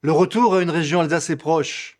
Le retour à une région Alsace est proche.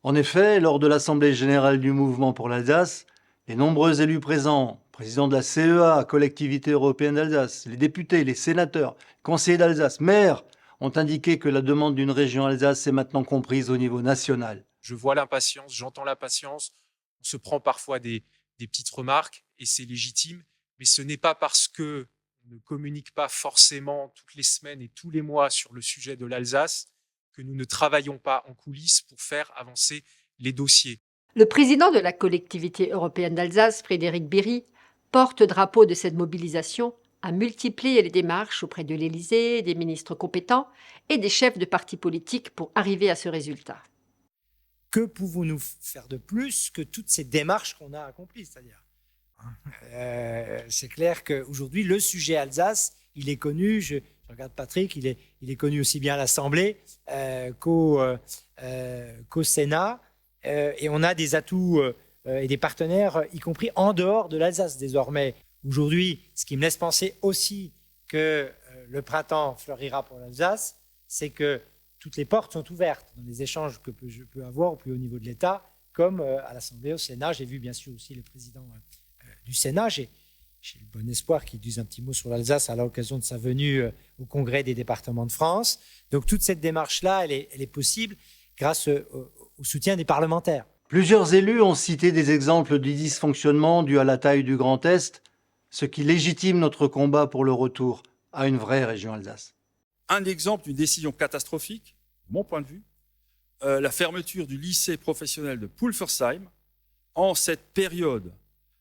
En effet, lors de l'Assemblée générale du Mouvement pour l'Alsace, les nombreux élus présents, présidents de la CEA, Collectivité européenne d'Alsace, les députés, les sénateurs, conseillers d'Alsace, maires, ont indiqué que la demande d'une région Alsace est maintenant comprise au niveau national. Je vois l'impatience, j'entends l'impatience, on se prend parfois des petites remarques et c'est légitime, mais ce n'est pas parce que on ne communique pas forcément toutes les semaines et tous les mois sur le sujet de l'Alsace que nous ne travaillons pas en coulisses pour faire avancer les dossiers. Le président de la collectivité européenne d'Alsace, Frédéric Bierry, porte-drapeau de cette mobilisation, a multiplié les démarches auprès de l'Élysée, des ministres compétents et des chefs de partis politiques pour arriver à ce résultat. Que pouvons-nous faire de plus que toutes ces démarches qu'on a accomplies, c'est-à-dire c'est clair qu'aujourd'hui, le sujet Alsace, il est connu, je regarde Patrick, il est connu aussi bien à l'Assemblée qu'au Sénat, et on a des atouts et des partenaires, y compris en dehors de l'Alsace désormais. Aujourd'hui, ce qui me laisse penser aussi que le printemps fleurira pour l'Alsace, c'est que toutes les portes sont ouvertes dans les échanges que je peux avoir au plus haut niveau de l'État, comme à l'Assemblée, au Sénat. J'ai vu bien sûr aussi le président du Sénat. J'ai le bon espoir qu'il dise un petit mot sur l'Alsace à l'occasion de sa venue au Congrès des départements de France. Donc toute cette démarche-là, elle est possible grâce au soutien des parlementaires. Plusieurs élus ont cité des exemples de dysfonctionnement dus à la taille du Grand Est, ce qui légitime notre combat pour le retour à une vraie région Alsace. Un exemple d'une décision catastrophique, de mon point de vue, la fermeture du lycée professionnel de Pulversheim en cette période.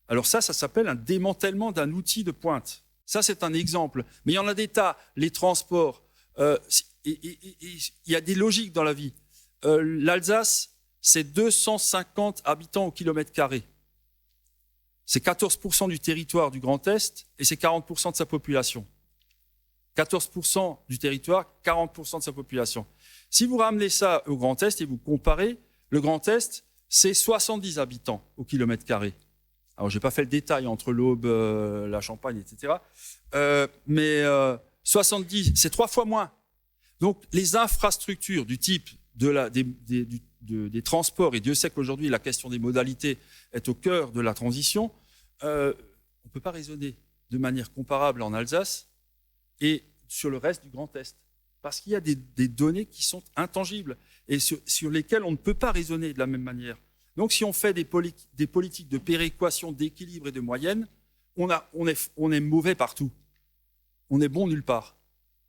Alors ça s'appelle un démantèlement d'un outil de pointe. Ça, c'est un exemple. Mais il y en a des tas. Les transports, il y a des logiques dans la vie. L'Alsace, c'est 250 habitants au kilomètre carré. C'est 14% du territoire du Grand Est et c'est 40% de sa population. 14% du territoire, 40% de sa population. Si vous ramenez ça au Grand Est et vous comparez, le Grand Est, c'est 70 habitants au kilomètre carré. Alors, je n'ai pas fait le détail entre l'Aube, la Champagne, etc. Mais 70, c'est 3 fois moins. Donc, les infrastructures du type des transports, et Dieu sait qu'aujourd'hui, la question des modalités est au cœur de la transition, on ne peut pas raisonner de manière comparable en Alsace et sur le reste du Grand Est. Parce qu'il y a des données qui sont intangibles et sur lesquelles on ne peut pas raisonner de la même manière. Donc, si on fait des politiques de péréquation, d'équilibre et de moyenne, on est mauvais partout. On est bon nulle part.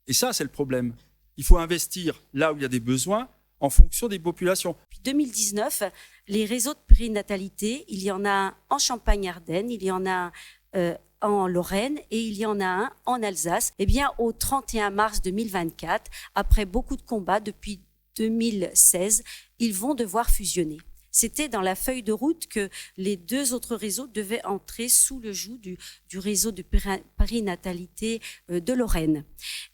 Et ça, c'est le problème. Il faut investir là où il y a des besoins en fonction des populations. Depuis 2019, les réseaux de périnatalité, il y en a un en Champagne-Ardenne, il y en a un en Lorraine et il y en a un en Alsace. Eh bien, au 31 mars 2024, après beaucoup de combats depuis 2016, ils vont devoir fusionner. C'était dans la feuille de route que les deux autres réseaux devaient entrer sous le joug du réseau de périnatalité de Lorraine.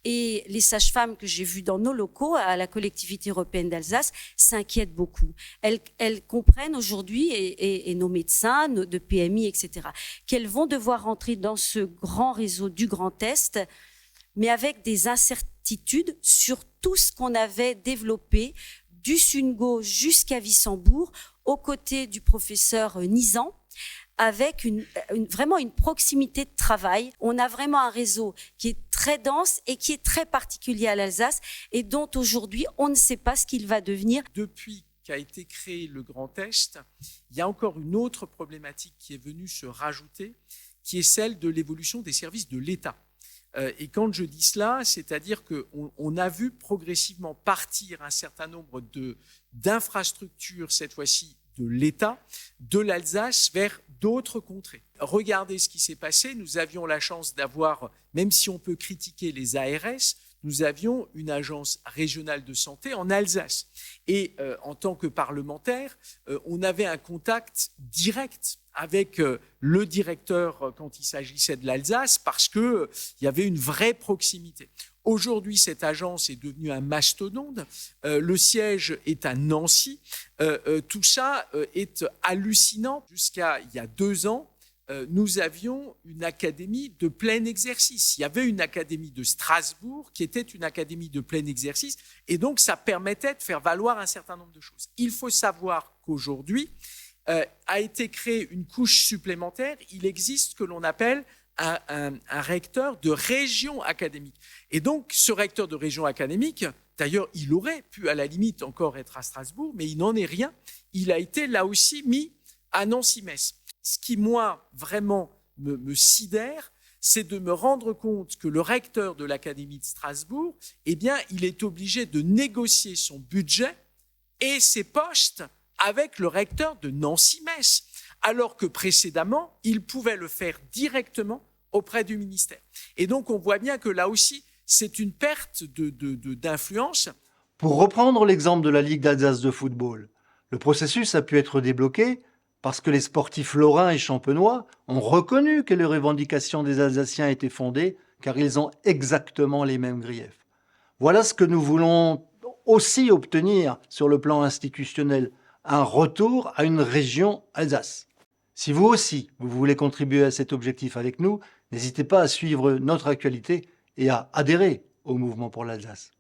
Et les sages-femmes que j'ai vues dans nos locaux à la collectivité européenne d'Alsace s'inquiètent beaucoup. Elles comprennent aujourd'hui, et nos médecins de PMI, etc., qu'elles vont devoir entrer dans ce grand réseau du Grand Est, mais avec des incertitudes sur tout ce qu'on avait développé du Sungo jusqu'à Wissembourg, aux côtés du professeur Nizan, avec vraiment une proximité de travail. On a vraiment un réseau qui est très dense et qui est très particulier à l'Alsace et dont aujourd'hui on ne sait pas ce qu'il va devenir. Depuis qu'a été créé le Grand Est, il y a encore une autre problématique qui est venue se rajouter, qui est celle de l'évolution des services de l'État. Et quand je dis cela, c'est-à-dire qu'on a vu progressivement partir un certain nombre d'infrastructures, cette fois-ci de l'État, de l'Alsace vers d'autres contrées. Regardez ce qui s'est passé. Nous avions la chance d'avoir, même si on peut critiquer les ARS, nous avions une agence régionale de santé en Alsace. Et en tant que parlementaire, on avait un contact direct avec le directeur quand il s'agissait de l'Alsace parce qu'il y avait une vraie proximité. Aujourd'hui, cette agence est devenue un mastodonte. Le siège est à Nancy. Tout ça est hallucinant. Jusqu'à il y a 2 ans, nous avions une académie de plein exercice. Il y avait une académie de Strasbourg qui était une académie de plein exercice, et donc ça permettait de faire valoir un certain nombre de choses. Il faut savoir qu'aujourd'hui a été créée une couche supplémentaire. Il existe ce que l'on appelle un recteur de région académique. Et donc, ce recteur de région académique, d'ailleurs, il aurait pu à la limite encore être à Strasbourg, mais il n'en est rien. Il a été là aussi mis à Nancy-Metz. Ce qui, moi, vraiment me sidère, c'est de me rendre compte que le recteur de l'Académie de Strasbourg, eh bien, il est obligé de négocier son budget et ses postes avec le recteur de Nancy-Metz, alors que précédemment, il pouvait le faire directement auprès du ministère. Et donc, on voit bien que là aussi, c'est une perte d'influence. Pour reprendre l'exemple de la Ligue d'Alsace de football, le processus a pu être débloqué parce que les sportifs lorrains et champenois ont reconnu que les revendications des Alsaciens étaient fondées, car ils ont exactement les mêmes griefs. Voilà ce que nous voulons aussi obtenir sur le plan institutionnel, un retour à une région Alsace. Si vous aussi, vous voulez contribuer à cet objectif avec nous, n'hésitez pas à suivre notre actualité et à adhérer au mouvement pour l'Alsace.